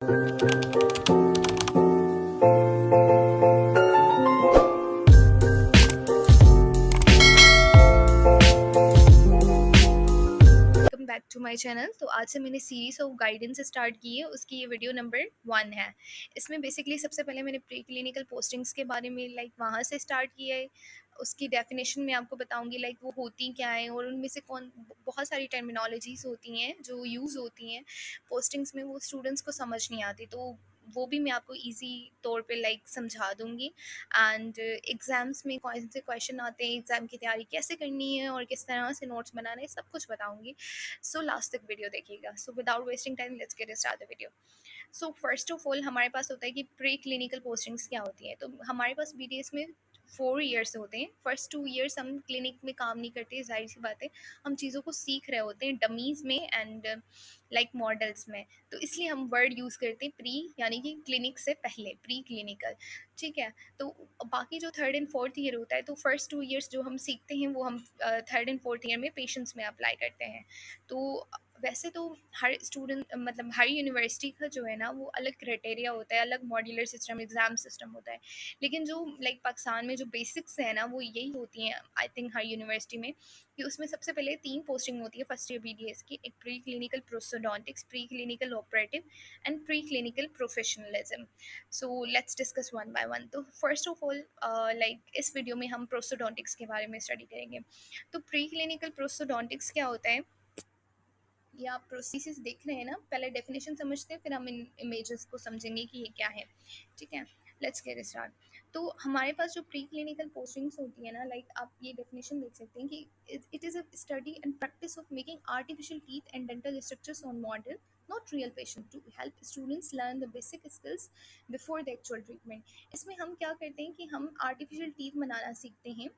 Welcome back to my channel. तो आज से मैंने सीरीज ऑफ गाइडेंस स्टार्ट की है, उसकी ये वीडियो नंबर 1 है। इसमें बेसिकली सबसे पहले मैंने प्री क्लिनिकल पोस्टिंग्स के बारे में वहाँ से स्टार्ट किया है। उसकी डेफिनेशन में आपको बताऊंगी वो होती क्या है और उनमें से कौन बहुत सारी टर्मिनोलॉजीज होती हैं जो यूज़ होती हैं पोस्टिंग्स में, वो स्टूडेंट्स को समझ नहीं आती, तो वो भी मैं आपको इजी तौर पे समझा दूंगी। एंड एग्ज़ाम्स में कौन से क्वेश्चन आते हैं, एग्ज़ाम की तैयारी कैसे करनी है और किस तरह से नोट्स बनाने हैं, सब कुछ बताऊंगी। सो लास्ट तक वीडियो देखिएगा। So without wasting time let's get start the video. So first of all हमारे पास होता है कि प्री क्लिनिकल पोस्टिंग्स क्या होती है। तो हमारे पास बीडीएस में 4 ईयर्स होते हैं। फर्स्ट 2 ईयर्स हम क्लिनिक में काम नहीं करते, जाहिर सी बात है, हम चीज़ों को सीख रहे होते हैं डमीज़ में एंड मॉडल्स में। तो इसलिए हम वर्ड यूज़ करते हैं प्री, यानी कि क्लिनिक से पहले, प्री क्लिनिकल। ठीक है। तो बाकी जो थर्ड एंड फोर्थ ईयर होता है, तो फर्स्ट 2 ईयर्स जो हम सीखते हैं वो हम थर्ड एंड फोर्थ ईयर में पेशेंट्स में अप्लाई करते हैं। तो वैसे तो हर स्टूडेंट हर यूनिवर्सिटी का जो है ना वो अलग क्राइटेरिया होता है, अलग मॉड्यूलर सिस्टम, एग्जाम सिस्टम होता है। लेकिन जो पाकिस्तान में जो बेसिक्स है ना वो यही होती हैं आई थिंक हर यूनिवर्सिटी में, कि उसमें सबसे पहले 3 पोस्टिंग होती है फर्स्ट ईयर बीडीएस की। एक pre clinical prosthodontics, pre clinical operative and pre clinical professionalism. So let's discuss one by one. तो फर्स्ट ऑफ ऑल इस वीडियो में हम प्रोस्टोडोंटिक्स के बारे में स्टडी करेंगे। तो प्री क्लिनिकल प्रोस्टोडोंटिक्स क्या होता है, ये आप प्रोसेसेस देख रहे हैं ना, पहले डेफिनेशन समझते हैं फिर हम इन इमेजेस को समझेंगे कि ये क्या है। ठीक है, लेट्स गेट स्टार्ट। तो हमारे पास जो प्री क्लिनिकल पोस्टिंग्स होती है ना, आप ये डेफिनेशन देख सकते हैं कि it is a study and practice of making artificial teeth and dental structures on model not real patient to help students learn the basic skills before the actual treatment. इसमें हम क्या करते हैं कि हम आर्टिफिशियल टीथ बनाना सीखते हैं।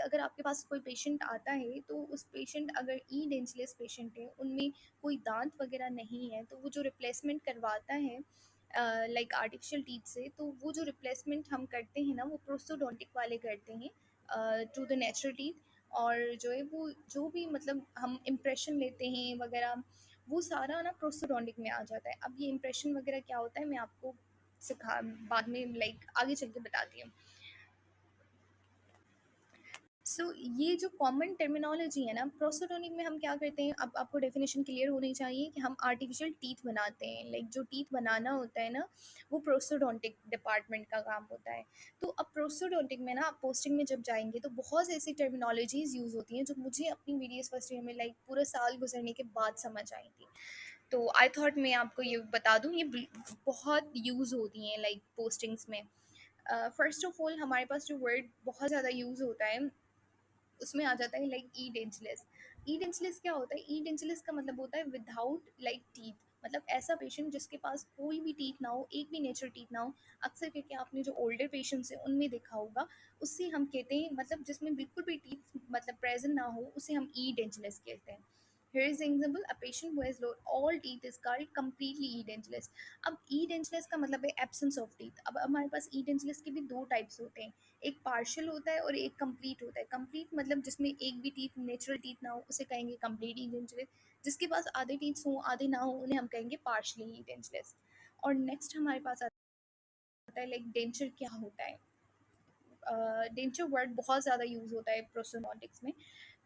अगर आपके पास कोई पेशेंट आता है, तो उस पेशेंट अगर ई डेंचलेस पेशेंट है, उनमें कोई दांत वगैरह नहीं है, तो वो जो रिप्लेसमेंट करवाता है आर्टिफिशियल टीथ से, तो वो जो रिप्लेसमेंट हम करते हैं ना वो प्रोस्टोडोंटिक वाले करते हैं टू द नेचुरल टीथ। और जो है वो जो भी हम इम्प्रेशन लेते हैं वगैरह, वो सारा ना प्रोस्टोडोंटिक में आ जाता है। अब ये इम्प्रेशन वगैरह क्या होता है मैं आपको सिखा बाद में आगे चल के बताती हूँ। सो ये जो कॉमन टर्मिनोलॉजी है ना प्रोस्टोडोंटिक में, हम क्या करते हैं, अब आपको डेफिनेशन क्लियर होनी चाहिए कि हम आर्टिफिशियल टीथ बनाते हैं। जो टीथ बनाना होता है ना वो प्रोस्टोडोंटिक डिपार्टमेंट का काम होता है। तो अब प्रोस्टोडोंटिक में ना आप पोस्टिंग में जब जाएंगे तो बहुत ऐसी टर्मिनोलॉजीज यूज़ होती हैं जो मुझे अपनी बीडीएस फर्स्ट ईयर में पूरा साल गुजरने के बाद समझ आई थी। तो आई थॉट मैं आपको ये बता दूँ, ये बहुत यूज़ होती हैं पोस्टिंग्स में। फर्स्ट ऑफ ऑल हमारे पास जो वर्ड बहुत ज़्यादा यूज़ होता है उसमें आ जाता है ई डेंचलेस। ई डेंचलेस क्या होता है? ई डेंचलेस का मतलब होता है विदाउट टीथ, ऐसा पेशेंट जिसके पास कोई भी टीथ ना हो, एक भी नेचुरल टीथ ना हो। अक्सर करके आपने जो ओल्डर पेशेंट्स हैं उनमें देखा होगा, उससे हम कहते हैं जिसमें बिल्कुल भी टीथ प्रेजेंट ना हो, उसे हम ई डेंचलेस कहते हैं। Here is an example: a patient who has lost all teeth is called completely edentulous. अब edentulous का मतलब है एब्सेंस ऑफ टीथ। अब हमारे पास edentulous के भी दो टाइप्स होते हैं, एक पार्शियल होता है और एक कंप्लीट होता है। कंप्लीट जिसमें एक भी टीथ, नेचुरल टीथ ना हो, उसे कहेंगे कंप्लीट edentulous। जिसके पास आधे टीथ हो आधे ना हो, उन्हें हम कहेंगे पार्शियली edentulous। और नेक्स्ट हमारे पास आता है डेंचर क्या होता है। डेंचर वर्ड बहुत ज़्यादा यूज़ होता है प्रोस्टोडोंटिक्स में।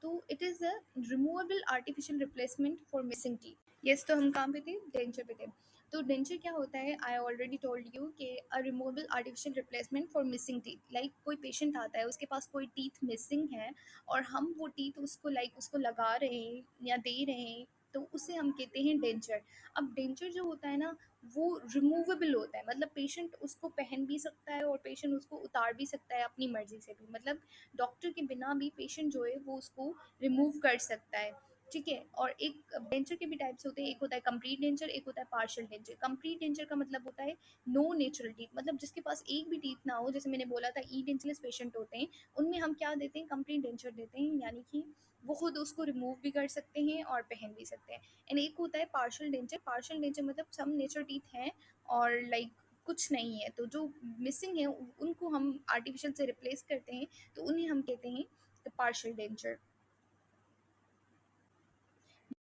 तो it is a removable artificial replacement for missing teeth. Yes, तो हम कहाँ पे थे? डेंचर पे थे। तो डेंचर क्या होता है? आई ऑलरेडी टोल्ड यू कि a removable artificial replacement for missing teeth. कोई पेशेंट आता है, उसके पास कोई टीथ मिसिंग है और हम वो टीथ उसको उसको लगा रहे हैं या दे रहे हैं, तो उसे हम कहते हैं डेंचर। अब डेंचर जो होता है ना वो रिमूवेबल होता है, पेशेंट उसको पहन भी सकता है और पेशेंट उसको उतार भी सकता है अपनी मर्जी से भी। डॉक्टर के बिना भी पेशेंट जो है वो उसको रिमूव कर सकता है। ठीक है। और एक डेंचर के भी टाइप्स होते हैं, एक होता है कंप्लीट डेंचर, एक होता है पार्शियल डेंचर। कंप्लीट डेंचर का मतलब होता है नो नेचुरल टीथ, जिसके पास एक भी टीथ ना हो। जैसे मैंने बोला था ई डेंचलेस पेशेंट होते हैं, उनमें हम क्या देते हैं? कंप्लीट डेंचर देते हैं, यानी कि वो खुद उसको रिमूव भी कर सकते हैं और पहन भी सकते हैं। एंड एक होता है partial denture. Partial denture some natural teeth हैं और कुछ नहीं है, तो जो मिसिंग है उनको हम आर्टिफिशियल से रिप्लेस करते हैं, तो उन्हें हम कहते हैं partial denture.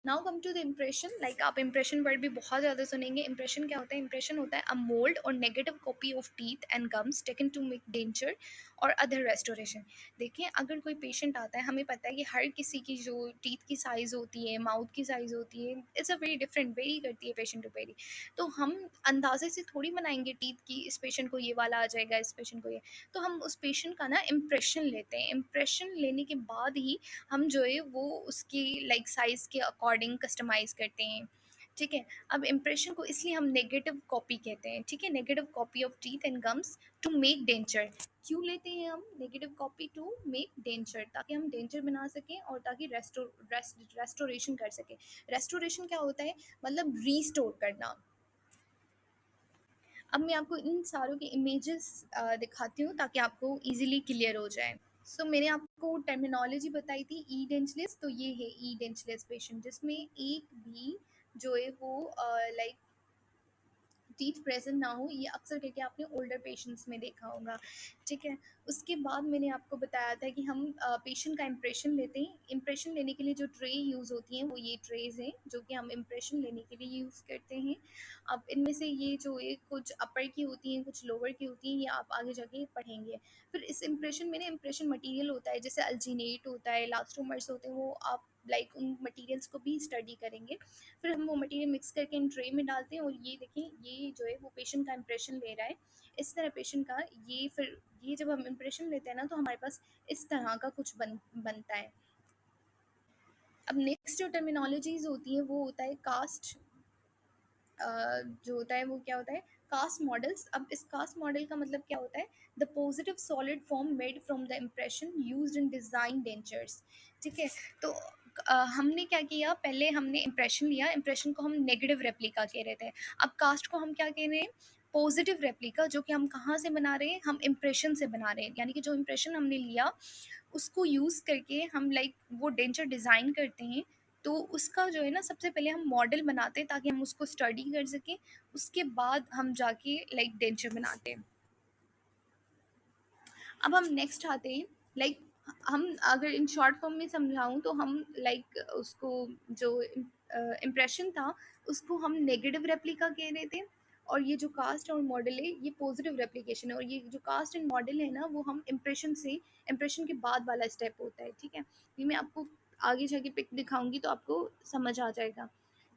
Now come to the impression. Like आप इम्प्रेशन वर्ड भी बहुत ज़्यादा सुनेंगे। इम्प्रेशन क्या होता है? इम्प्रेशन होता है अ मोल्ड और negative copy of teeth and gums taken to make denture और अदर रेस्टोरेशन। देखिए, अगर कोई पेशेंट आता है, हमें पता है कि हर किसी की जो टीथ की साइज़ होती है, माउथ की साइज़ होती है, it's a very different, very करती है पेशेंट टू पेरी। तो हम अंदाजे से थोड़ी बनाएंगे टीथ की, इस पेशेंट को ये वाला आ जाएगा, इस पेशेंट को ये। तो हम उस पेशेंट का ना इम्प्रेशन लेते हैं। इम्प्रेशन लेने के बाद ही हम जो है वो उसकी लाइक साइज़ के अकॉर्डिंग कस्टमाइज़ करते हैं। ठीक है? अब इम्प्रेशन को इसलिए हम नेगेटिव कॉपी कहते हैं। ठीक है? Negative copy of teeth and gums to make denture. क्यों लेते हैं हम negative copy? To make denture, ताकि हम डेंचर बना सकें और ताकि रेस्टोरेशन कर सकें। रेस्टोरेशन क्या होता है? मतलब रीस्टोर करना। अब मैं आपको इन सारों के इमेजेस दिखाती हूँ ताकि आपको इजीली क्लियर हो जाए। मैंने आपको टर्मिनोलॉजी बताई थी ई डेंचलेस। तो ये है ई डेंचलेस पेशेंट, जिसमें एक भी जो है वो लाइक टीथ प्रेजेंट ना हो। ये अक्सर करके आपने ओल्डर पेशेंट्स में देखा होगा। ठीक है? उसके बाद मैंने आपको बताया था कि हम पेशेंट का इम्प्रेशन लेते हैं। इम्प्रेशन लेने के लिए जो ट्रे यूज़ होती हैं वो ये ट्रेज हैं, जो कि हम इम्प्रेशन लेने के लिए यूज़ करते हैं। अब इनमें से ये जो है कुछ अपर की होती हैं, कुछ लोअर की होती हैं, ये आप आगे जाके पढ़ेंगे। फिर इस इम्प्रेशन में ना इम्प्रेशन मटेरियल होता है, जैसे अल्जीनेट होता है, इलास्टोमर्स होते हैं, वो आप लाइक उन मटेरियल्स को भी स्टडी करेंगे। फिर हम वो मटेरियल मिक्स करके इन ट्रे में डालते हैं और ये देखें, ये जो है वो पेशेंट का इम्प्रेशन ले रहा है। इस तरह पेशेंट का ये फिर ये जब हम इम्प्रेशन लेते हैं ना, तो हमारे पास इस तरह का कुछ बनता है। अब नेक्स्ट जो टर्मिनोलॉजीज होती है वो होता है कास्ट। जो होता है वो क्या होता है? Cast models. अब इस कास्ट मॉडल का मतलब क्या होता है? The positive solid form made from the impression used in design dentures. ठीक है? तो हमने क्या किया? पहले हमने इम्प्रेशन लिया, इम्प्रेशन को हम नेगेटिव रेप्लिका कह रहे थे। अब कास्ट को हम क्या कह रहे हैं? Positive replica. जो कि हम कहाँ से बना रहे हैं? हम इम्प्रेशन से बना रहे हैं। यानी कि जो इम्प्रेशन हमने लिया उसको यूज़ करके हम लाइक वो डेंचर डिज़ाइन करते हैं। तो उसका जो है ना, सबसे पहले हम मॉडल बनाते हैं ताकि हम उसको स्टडी कर सकें। उसके बाद हम जाके लाइक डेंचर बनाते हैं। अब हम नेक्स्ट आते हैं। लाइक हम अगर इन शॉर्ट फॉर्म में समझाऊँ तो हम लाइक उसको जो इम्प्रेशन था उसको हम नेगेटिव रेप्लिका कह रहे थे। और ये जो कास्ट और मॉडल है ये पॉजिटिव रेप्लिकेशन है। और ये जो कास्ट एंड मॉडल है ना, वो हम इम्प्रेशन के बाद वाला स्टेप होता है। ठीक है? ये मैं आपको आगे जाके पिक दिखाऊंगी तो आपको समझ आ जाएगा।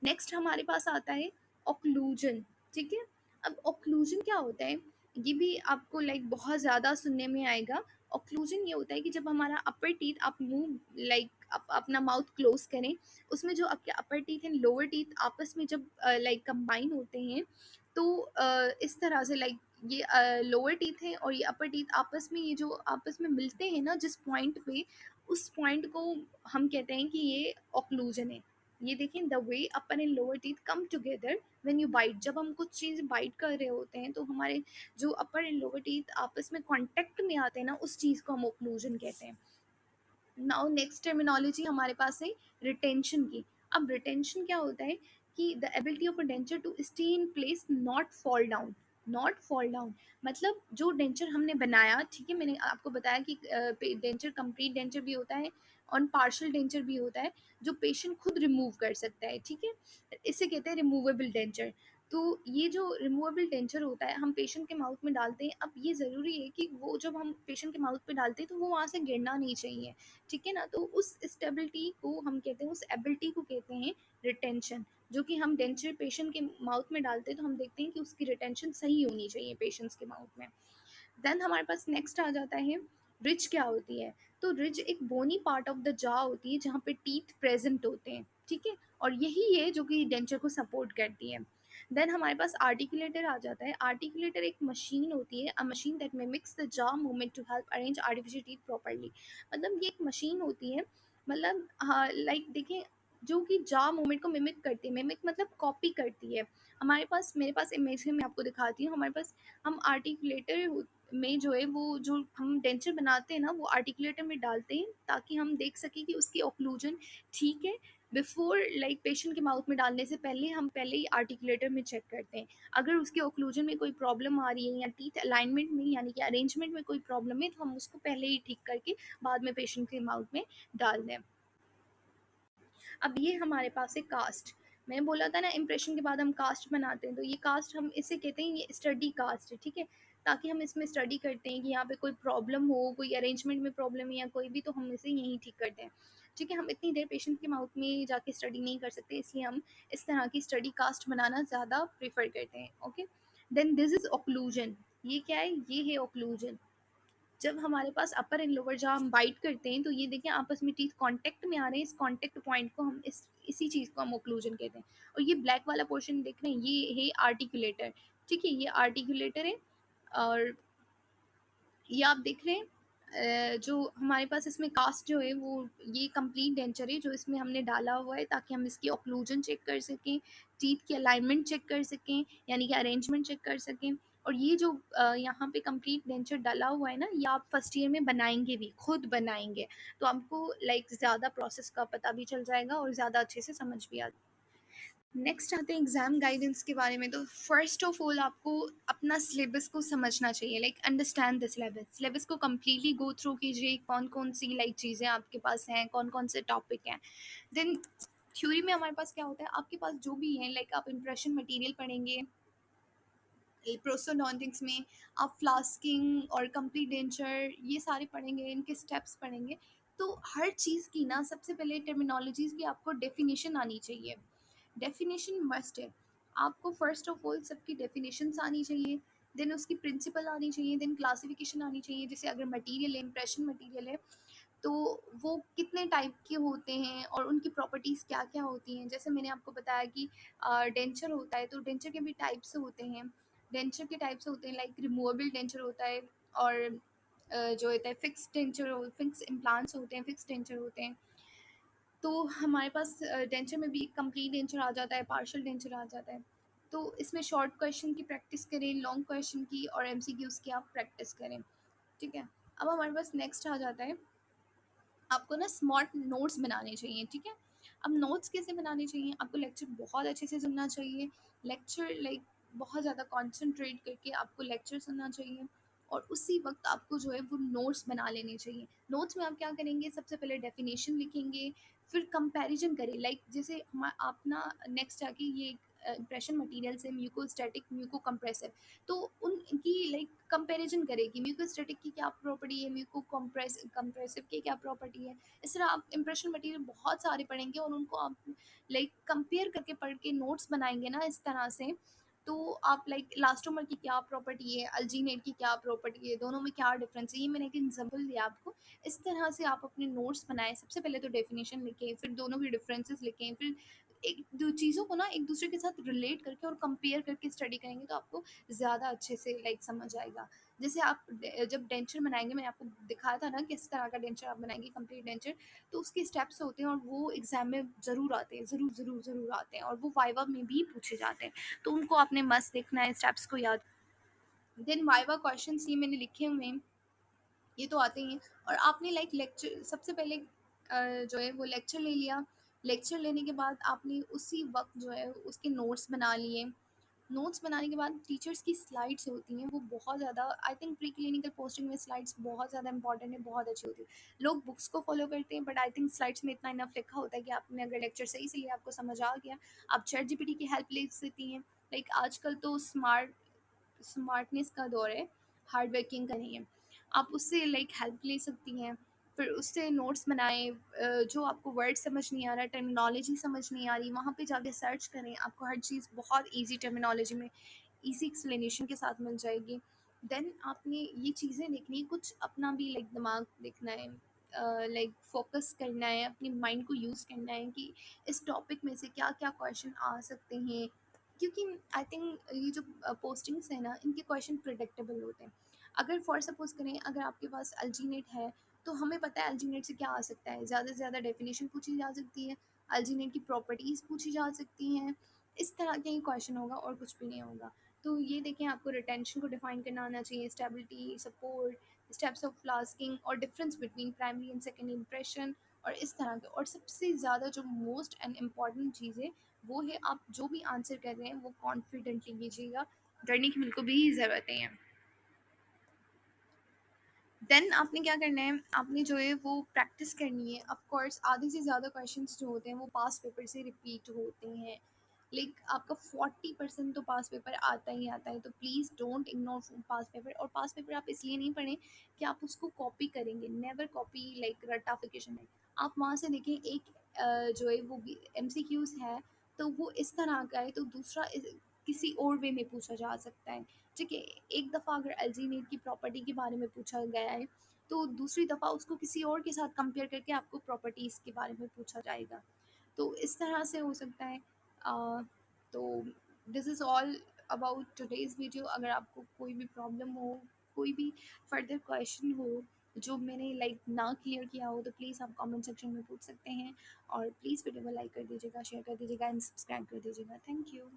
नेक्स्ट हमारे पास आता है ऑक्लूजन। ठीक है? अब ऑक्लूजन क्या होता है? ये भी आपको लाइक बहुत ज़्यादा सुनने में आएगा। ऑक्लूजन ये होता है कि जब हमारा अपर टीथ, आप मुंह लाइक अपना माउथ क्लोज करें, उसमें जो आपके अपर टीथ एंड लोअर टीथ आपस में जब लाइक कंबाइन होते हैं, तो इस तरह से लाइक ये लोअर टीथ है और ये अपर टीथ आपस में, ये जो आपस में मिलते हैं ना जिस पॉइंट पे, उस पॉइंट को हम कहते हैं कि ये ऑक्लूजन है। ये देखें, the way upper and lower teeth come together when you bite. जब हम कुछ चीज़ बाइट कर रहे होते हैं तो हमारे जो अपर एंड लोअर टीथ आपस में कांटेक्ट में आते हैं ना, उस चीज़ को हम ओक्लूजन कहते हैं। नाउ नेक्स्ट टर्मिनोलॉजी हमारे पास है रिटेंशन की। अब रिटेंशन क्या होता है? कि the ability of a denture to stay in place, not fall down. Not fall down मतलब जो डेंचर हमने बनाया, ठीक है, मैंने आपको बताया कि डेंचर कंप्लीट डेंचर भी होता है और पार्शियल डेंचर भी होता है, जो पेशेंट खुद रिमूव कर सकता है। ठीक है? इसे कहते हैं रिमूवेबल डेंचर। तो ये जो रिमूवेबल डेंचर होता है हम पेशेंट के माउथ में डालते हैं। अब ये ज़रूरी है कि वो जब हम पेशेंट के माउथ पे डालते हैं तो वो वहाँ से गिरना नहीं चाहिए। ठीक है ना? तो उस स्टेबिलिटी को हम कहते हैं, उस एबिलिटी को कहते हैं रिटेंशन। जो कि हम डेंचर पेशेंट के माउथ में डालते हैं तो हम देखते हैं कि उसकी रिटेंशन सही होनी चाहिए पेशेंट्स के माउथ में। देन हमारे पास नेक्स्ट आ जाता है रिज। क्या होती है? तो रिज एक बोनी पार्ट ऑफ द जॉ होती है जहाँ पे टीथ प्रेजेंट होते हैं। ठीक है? और यही है जो कि डेंचर को सपोर्ट करती है। देन हमारे पास आर्टिकुलेटर आ जाता है। आर्टिकुलेटर एक मशीन होती है, a machine that mimics the jaw movement to help arrange artificial teeth properly. मतलब ये एक मशीन होती है, मतलब हाँ लाइक देखें, जो कि जॉ मूवमेंट को मिमिक करती है। मिमिक मतलब कॉपी करती है। हमारे पास, मेरे पास इमेज है, मैं आपको दिखाती हूँ। हमारे पास हम आर्टिकुलेटर में जो है वो जो हम डेंचर बनाते हैं ना, वो आर्टिकुलेटर में डालते हैं ताकि हम देख सकें कि उसकी ऑक्लूजन ठीक है। बिफोर लाइक पेशेंट के माउथ में डालने से पहले हम पहले ही आर्टिकुलेटर में चेक करते हैं। अगर उसके ऑक्लूजन में कोई प्रॉब्लम आ रही है या टीथ अलाइनमेंट में यानी कि अरेंजमेंट में कोई प्रॉब्लम है, तो हम उसको पहले ही ठीक करके बाद में पेशेंट के माउथ में डाल दें। अब ये हमारे पास है कास्ट। मैं बोला था ना इम्प्रेशन के बाद हम कास्ट बनाते हैं, तो ये कास्ट हम इसे कहते हैं, ये स्टडी कास्ट है, ठीक है। ताकि हम इसमें स्टडी करते हैं कि यहाँ पे कोई प्रॉब्लम हो, कोई अरेंजमेंट में प्रॉब्लम है या कोई भी, तो हम इसे यहीं ठीक करते हैं, ठीक है। हम इतनी देर पेशेंट के माउथ में जाके स्टडी नहीं कर सकते, इसलिए हम इस तरह की स्टडी कास्ट बनाना ज़्यादा प्रेफर करते हैं, okay. Then this is occlusion. ये क्या है? ये है ओक्लूजन। जब हमारे पास अपर एंड लोअर जहाँ हम बाइट करते हैं, तो ये देखिए आपस में टीथ कांटेक्ट में आ रहे हैं, इस कांटेक्ट पॉइंट को हम इसी चीज़ को हम ओक्लूजन कहते हैं। और ये ब्लैक वाला पोर्शन देख रहे हैं, ये है आर्टिकुलेटर, ठीक है, ये आर्टिकुलेटर है। और ये आप देख रहे हैं जो हमारे पास इसमें कास्ट जो है वो ये कंप्लीट डेंचर है जो इसमें हमने डाला हुआ है, ताकि हम इसकी ऑक्लूजन चेक कर सकें, टीथ की अलाइनमेंट चेक कर सकें, यानी कि अरेंजमेंट चेक कर सकें। और ये जो यहाँ पे कंप्लीट डेंचर डाला हुआ है ना, ये आप फर्स्ट ईयर में बनाएंगे भी, खुद बनाएंगे, तो आपको लाइक ज़्यादा प्रोसेस का पता भी चल जाएगा और ज़्यादा अच्छे से समझ भी आ। नेक्स्ट आते हैं एग्जाम गाइडेंस के बारे में। तो फर्स्ट ऑफ ऑल आपको अपना सिलेबस को समझना चाहिए, like understand the syllabus. Syllabus को कम्प्लीटली गो थ्रू कीजिए, कौन कौन सी लाइक चीज़ें आपके पास हैं, कौन कौन से टॉपिक हैं। देन थ्योरी में हमारे पास क्या होता है, आपके पास जो भी है, लाइक आप इंप्रेशन मटेरियल पढ़ेंगे, प्रोस्टोडोंटिक्स में आप फ्लास्किंग और कंप्लीट डेंचर ये सारे पढ़ेंगे, इनके स्टेप्स पढ़ेंगे। तो हर चीज़ की ना सबसे पहले टर्मिनोलॉजीज़ की आपको डेफिनेशन आनी चाहिए, डेफिनेशन मस्ट है। आपको फर्स्ट ऑफ ऑल सबकी डेफिनेशंस आनी चाहिए, देन उसकी प्रिंसिपल आनी चाहिए, देन क्लासिफिकेशन आनी चाहिए। जैसे अगर मटेरियल है, इंप्रेशन मटेरियल है, तो वो कितने टाइप के होते हैं और उनकी प्रॉपर्टीज़ क्या क्या होती हैं। जैसे मैंने आपको बताया कि डेंचर होता है, तो डेंचर के भी टाइप्स होते हैं। डेंचर के टाइप्स होते हैं लाइक रिमूवेबल डेंचर होता है, और जो होता है फिक्स डेंचर, फिक्स इम्प्लांट्स होते हैं, फिक्स डेंचर होते हैं। तो हमारे पास डेंचर में भी कंप्लीट डेंचर आ जाता है, पार्शियल डेंचर आ जाता है। तो इसमें शॉर्ट क्वेश्चन की प्रैक्टिस करें, लॉन्ग क्वेश्चन की और एमसीक्यूज़ की आप प्रैक्टिस करें, ठीक है। अब हमारे पास नेक्स्ट आ जाता है, आपको ना स्मार्ट नोट्स बनाने चाहिए, ठीक है। अब नोट्स कैसे बनाने चाहिए? आपको लेक्चर बहुत अच्छे से सुनना चाहिए, लेक्चर लाइक बहुत ज़्यादा कंसंट्रेट करके आपको लेक्चर सुनना चाहिए, और उसी वक्त आपको जो है वो नोट्स बना लेने चाहिए। नोट्स में आप क्या करेंगे, सबसे पहले डेफिनेशन लिखेंगे, फिर कंपैरिजन करें, लाइक जैसे आप ना नेक्स्ट आके ये इंप्रेशन मटेरियल से म्यूकोस्टैटिक, म्यूको कंप्रेसिव, तो उनकी लाइक कंपैरिजन करेगी, म्यूकोस्टैटिक की क्या प्रॉपर्टी है, म्यूको कंप्रेसिव की क्या प्रॉपर्टी है। इस तरह आप इंप्रेशन मटेरियल बहुत सारे पढ़ेंगे और उनको आप लाइक कंपेयर करके पढ़ के नोट्स बनाएंगे ना इस तरह से, तो आप लाइक इलास्टोमर की क्या प्रॉपर्टी है, अल्जीनेट की क्या प्रॉपर्टी है, दोनों में क्या डिफरेंस है, ये मैंने एक एग्जाम्पल दिया आपको। इस तरह से आप अपने नोट्स बनाएं, सबसे पहले तो डेफिनेशन लिखें, फिर दोनों की डिफरेंसेस लिखें, फिर एक दो चीज़ों को ना एक दूसरे के साथ रिलेट करके और कंपेयर करके स्टडी करेंगे, तो आपको ज़्यादा अच्छे से लाइक समझ आएगा। जैसे आप जब डेंचर बनाएंगे, मैंने आपको दिखाया था ना किस तरह का डेंचर आप बनाएंगे, कंप्लीट डेंचर, तो उसके स्टेप्स होते हैं और वो एग्जाम में ज़रूर आते हैं, ज़रूर ज़रूर ज़रूर आते हैं, और वो वाइवा में भी पूछे जाते हैं, तो उनको आपने मस्त देखना है, स्टेप्स को याद। देन वाइवा क्वेश्चन ये मैंने लिखे हुए हैं, ये तो आते ही हैं। और आपने लाइक लेक्चर सबसे पहले जो है वो लेक्चर ले लिया, लेक्चर लेने के बाद आपने उसी वक्त जो है उसके नोट्स बना लिए। नोट्स बनाने के बाद टीचर्स की स्लाइड्स होती हैं, वो बहुत ज़्यादा, I think pre clinical posting में स्लाइड्स बहुत ज़्यादा इंपॉर्टेंट है, बहुत अच्छी होती है। लोग बुक्स को फॉलो करते हैं, बट आई थिंक स्लाइड्स में इतना इनफ लिखा होता है कि आपने अगर लेक्चर सही से लिया, आपको समझ आ गया, आप चैट जीपीटी की हेल्प ले सकती हैं। लाइक आजकल तो स्मार्टनेस का दौर है, हार्ड वर्किंग का नहीं है, आप उससे लाइक हेल्प ले सकती हैं। फिर उससे नोट्स बनाएं, जो आपको वर्ड समझ नहीं आ रहा, टर्मिनोलॉजी समझ नहीं आ रही, वहाँ पे जाके सर्च करें, आपको हर चीज़ बहुत इजी टर्मिनोलॉजी में इजी एक्सप्लेनेशन के साथ मिल जाएगी। देन आपने ये चीज़ें लिखनी, कुछ अपना भी लाइक दिमाग देखना है, लाइक फोकस करना है, अपनी माइंड को यूज़ करना है कि इस टॉपिक में से क्या क्या क्वेश्चन आ सकते हैं। क्योंकि आई थिंक ये जो पोस्टिंग्स है ना, इनके क्वेश्चन प्रिडिक्टेबल होते हैं। अगर फॉर सपोज करें, अगर आपके पास अल्जीनेट है, तो हमें पता है अल्जीनेट से क्या आ सकता है, ज़्यादा से ज़्यादा डेफिनेशन पूछी जा सकती है, अल्जीनेट की प्रॉपर्टीज़ पूछी जा सकती हैं, इस तरह के ही क्वेश्चन होगा और कुछ भी नहीं होगा। तो ये देखें, आपको रिटेंशन को डिफाइन करना आना चाहिए, स्टेबिलिटी, सपोर्ट, स्टेप्स ऑफ फ्लास्किंग और difference between primary and secondary impression, और इस तरह के। और सबसे ज़्यादा जो मोस्ट एंड इम्पॉर्टेंट चीज़ है, वो है आप जो भी आंसर कर रहे हैं वो कॉन्फिडेंटली कीजिएगा, डरने की बिल्कुल भी ज़रूरत नहीं है। देन आपने क्या करना है, आपने जो है वो प्रैक्टिस करनी है। ऑफ कोर्स आधे से ज़्यादा क्वेश्चंस जो होते हैं वो पास पेपर से रिपीट होते हैं, लाइक आपका 40% तो पास पेपर आता ही आता है। तो please don't ignore pass paper. और पास पेपर आप इसलिए नहीं पढ़ें कि आप उसको कॉपी करेंगे, नेवर कॉपी लाइक रट्टाफिकेशन है। आप वहाँ से देखें एक जो है वो MCQs है, तो वो इस तरह का है, तो दूसरा किसी और वे में पूछा जा सकता है। ठीक है, एक दफ़ा अगर अल्जीमेट की प्रॉपर्टी के बारे में पूछा गया है, तो दूसरी दफ़ा उसको किसी और के साथ कंपेयर करके आपको प्रॉपर्टीज़ के बारे में पूछा जाएगा। तो इस तरह से हो सकता है। तो this is all about today's video. अगर आपको कोई भी प्रॉब्लम हो, कोई भी फर्दर क्वेश्चन हो जो मैंने लाइक ना क्लियर किया हो, तो प्लीज़ आप कमेंट सेक्शन में पूछ सकते हैं। और प्लीज़ वीडियो को लाइक कर दीजिएगा, शेयर कर दीजिएगा एंड सब्सक्राइब कर दीजिएगा। Thank you.